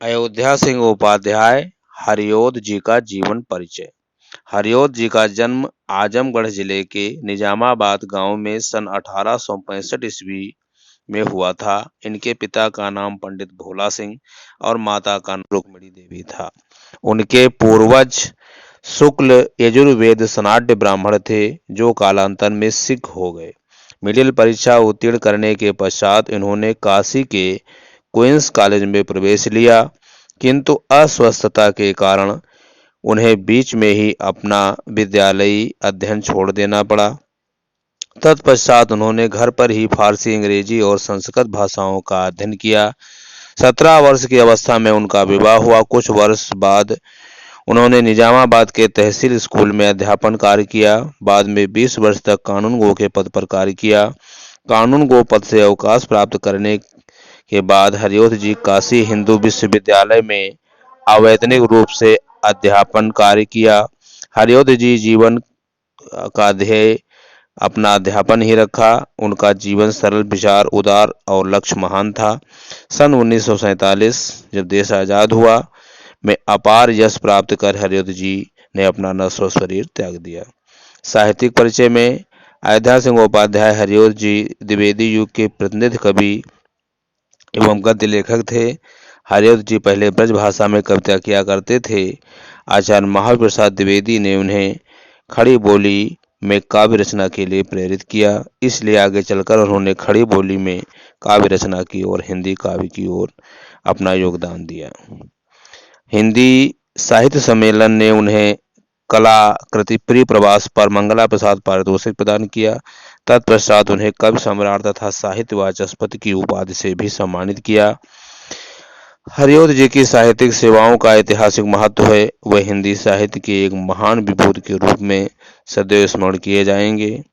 अयोध्या सिंह उपाध्याय हरिऔध जी का जीवन परिचय। हरिऔध जी का जन्म आजमगढ़ जिले के निजामाबाद गांव में सन 1865 ईस्वी में हुआ था। इनके पिता का नाम पंडित भोला सिंह और माता का नाम रुक्मिणी देवी था। उनके पूर्वज शुक्ल यजुर्वेद सनाड्य ब्राह्मण थे, जो कालांतर में सिख हो गए। मिडिल परीक्षा उत्तीर्ण करने के पश्चात इन्होंने काशी के क्वींस कॉलेज में प्रवेश लिया, किंतु अस्वस्थता के कारण उन्हें बीच में ही अपना विद्यालयी अध्ययन छोड़ देना पड़ा। तत्पश्चात उन्होंने घर पर ही फारसी, अंग्रेजी और संस्कृत भाषाओं का अध्ययन किया। 17 वर्ष की अवस्था में उनका विवाह हुआ। कुछ वर्ष बाद उन्होंने निजामाबाद के तहसील स्कूल में अध्यापन कार्य किया। बाद में 20 वर्ष तक कानून गो के पद पर कार्य किया। कानून गो पद से अवकाश प्राप्त करने के बाद हरिऔध जी काशी हिंदू विश्वविद्यालय में अवैतनिक रूप से अध्यापन कार्य किया। हरिऔध जी जीवन का ध्येय अपना अध्यापन ही रखा। उनका जीवन सरल, विचार उदार और लक्ष्य महान था। सन 1947 जब देश आजाद हुआ में अपार यश प्राप्त कर हरिऔध जी ने अपना नश्वर शरीर त्याग दिया। साहित्यिक परिचय में अयोध्या सिंह उपाध्याय हरिऔध जी द्विवेदी युग के प्रतिनिधि कवि एवं गद्य लेखक थे। हरिऔध जी पहले ब्रज भाषा में कविता किया करते थे। आचार्य महावीर प्रसाद द्विवेदी ने उन्हें खड़ी बोली में काव्य रचना के लिए प्रेरित किया, इसलिए आगे चलकर उन्होंने खड़ी बोली में काव्य रचना की और हिंदी काव्य की ओर अपना योगदान दिया। हिंदी साहित्य सम्मेलन ने उन्हें कला कृति प्रिय प्रवास पर मंगला प्रसाद पारितोषिक प्रदान किया। तत्पश्चात उन्हें कवि सम्राट तथा साहित्य वाचस्पति की उपाधि से भी सम्मानित किया। हरिऔध जी की साहित्यिक सेवाओं का ऐतिहासिक महत्व है। वह हिंदी साहित्य के एक महान विभूति के रूप में सदैव स्मरण किए जाएंगे।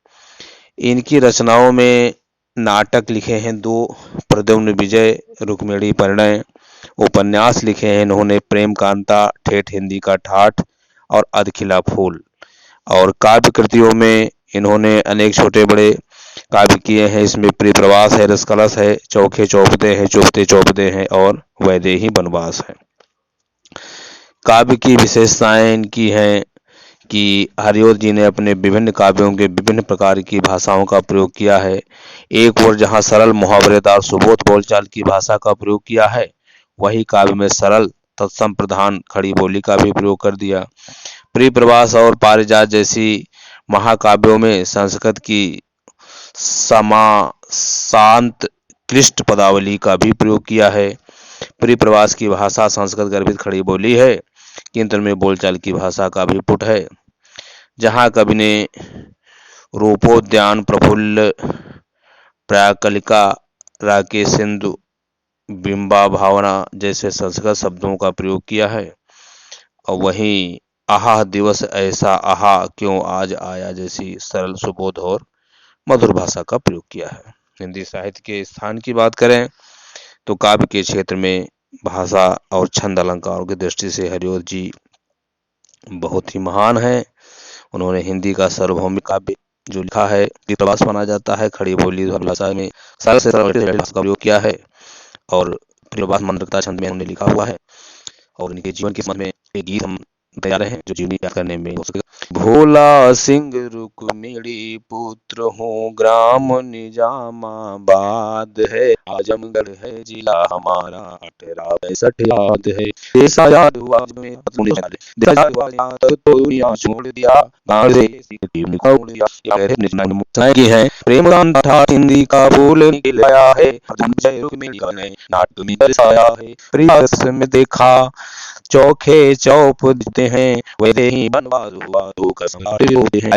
इनकी रचनाओं में नाटक लिखे हैं 2, प्रद्युम्न विजय, रुक्मिणी परिणय। उपन्यास लिखे हैं इन्होंने प्रेम कांता, ठेठ हिंदी का ठाठ और अधखिला फूल। और काव्य कृतियों में इन्होंने अनेक छोटे बड़े काव्य किए हैं। इसमें प्रिय प्रवास है, रसकलश है, चौखे चौपदे हैं, चौपते चौपदे हैं और वैदेही वनवास है। काव्य की विशेषताएं इनकी हैं कि हरिऔध जी ने अपने विभिन्न काव्यों के विभिन्न प्रकार की भाषाओं का प्रयोग किया है। एक ओर जहां सरल, मुहावरेदार, सुबोध बोलचाल की भाषा का प्रयोग किया है, वही काव्य में सरल, तत्सम प्रधान खड़ी बोली का भी प्रयोग कर दिया। प्रिय प्रवास और पारिजात जैसी महाकाव्यों में संस्कृत की समासांत क्लिष्ट पदावली का भी प्रयोग किया है। प्रिय प्रवास की भाषा संस्कृत गर्भित खड़ी बोली है, किंतु में बोलचाल की भाषा का भी पुट है। जहां कवि ने रूपोद्यान, प्रफुल्ल, प्राकलिका, राके सिंधु, बिंबा भावना जैसे संस्कृत शब्दों का प्रयोग किया है, और वहीं आहा दिवस ऐसा आहा क्यों आज आया जैसी सरल, सुबोध और मधुर भाषा का प्रयोग किया है। हिंदी साहित्य के स्थान की बात करें तो काव्य के क्षेत्र में भाषा और छंद अलंकारों की दृष्टि से हरिऔध जी बहुत ही महान हैं। उन्होंने हिंदी का सार्वभौमिक काव्य जो लिखा है, प्रवास माना जाता है, खड़ी बोली भाषा में सरल से सरल भाषा का प्रयोग किया है और प्रवास मंत्रकता छंद में उन्होंने लिखा हुआ है। और इनके जीवन के संबंध में एक गीत हम तैयार रहे हैं जो जीवनी याद करने में हो सकेगा। भोला सिंह रुक्मिणी पुत्र हूँ, ग्राम निजामाबाद है, आजमगढ़ है जिला हमारा, 1862 याद है। देश आजाद हुआ में देश आजाद हुआ तक तो दुनिया छोड़ दिया, गाँव से जीवन छोड़ दिया। की है प्रेम कांता हिंदी का बोल निकल आया है, जय रुक्मिणी का नाटक में दर्शाया है। प्रयास में देखा चौखे चौप देते हैं, वैसे ही बनवास हुआ तो कसम होते हैं।